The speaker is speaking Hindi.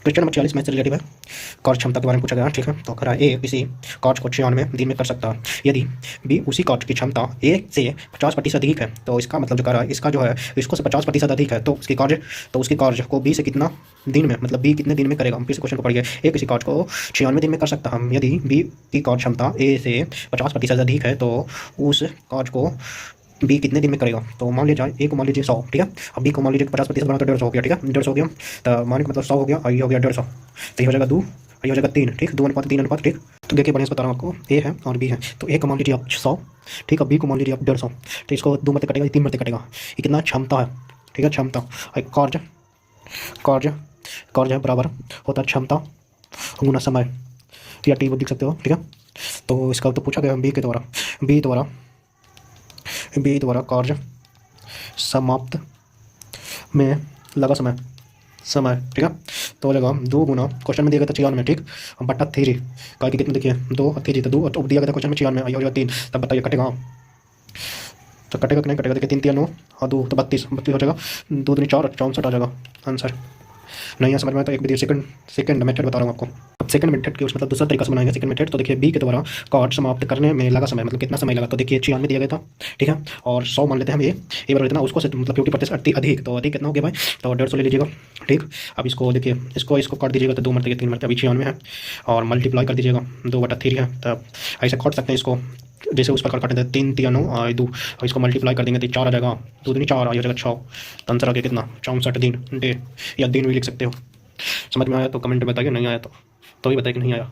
क्वेश्चन नंबर 46 मैथ से रिलेटिव है। कार्य क्षमता के बारे में पूछा गया, ठीक है। तो अगर ए किसी कार्य को 96 दिन में कर सकता है, यदि बी उसी कार्य की क्षमता ए से 50% अधिक है, तो इसका मतलब जो कर रहा है इसका जो है इसको से 50% अधिक है, तो उसकी कार्य को बी से कितना दिन में, मतलब बी कितने दिन में करेगा। हम किसी क्वेश्चन को पढ़िए, ए किसी कार्य को 96 दिन में कर सकता है, यदि बी की कार्य क्षमता ए से 50% अधिक है, तो उस कार्य को बी कितने दिन में करेगा। तो मान लीजिए ए को मान लीजिए 100, ठीक है। अब बी को मान लीजिए 50% बना तो 150 हो गया, ठीक है। 150 हो गया तो मान के मतलब 100 हो गया और ये हो गया 150, तो ये हो जाएगा 2, ये हो जाएगा 3, ठीक। 2:3, ठीक। तो देखिए बढ़िया से बता रहा हूँ आपको, ए है और बी है। तो ए को मान लीजिए आप 100, ठीक है। बी को मान लीजिए आप 150, तो इसको 2 मत कटेगा, 3 मत कटेगा। ये कितना क्षमता है, ठीक है, क्षमता। कार्य कार्य कार्य है बराबर होता है क्षमता गुना समय, या टी वो लिख सकते हो, ठीक है। तो इसका तो पूछा गया बी द्वारा कार्य समाप्त में लगा समय, ठीक है। तो लगा 2 गुना, क्वेश्चन में दिया गया था 96 में, ठीक, बटा 3, का कितने देखिए 2 और 3 तो 2, तो दिया गया था क्वेश्चन में 96, हो जाएगा 3, तब बताइए कटेगा, तो कटेगा कि नहीं कटेगा। देखिए 3 3 9 और 2 तो 32 हो जाएगा, 2 दूनी 4 64 आ जाएगा आंसर। नहीं है समझ में तो एक भी सेकंड मेथड बता रहा हूँ आपको। अब सेकंड मेथड की उस मतलब दूसरा तरीका से बनाएंगे सेकंड मेथड। तो देखिए बी के द्वारा कार्य समाप्त करने में लगा समय, मतलब कितना समय लगा। तो देखिए 96 दिया गया था, ठीक है, और 100 मान लेते हैं हम, ये बराबर इतना उसको से मतलब 50% अधिक, तो अधिक कितना हो गया भाई, तो 150 ले लीजिएगा, ठीक। अब इसको देखिए इसको काट दीजिएगा तो 2 मरते 3 मरते, अभी 96 है और मल्टीप्लाई कर दीजिएगा 2/3 है, तब ऐसे काट सकते हैं इसको, जैसे उस प्रकार काटेंगे 3 3 9 और 2, और इसको मल्टीप्लाई कर देंगे तो 4 आ जाएगा, 2 दूनी 4 आ जाएगा 6, तो आंसर आ गया कितना 64 दिन, डे, या दिन भी लिख सकते हो। समझ में आया तो कमेंट में बताइए, नहीं आया तो भी बताइए कि नहीं आया।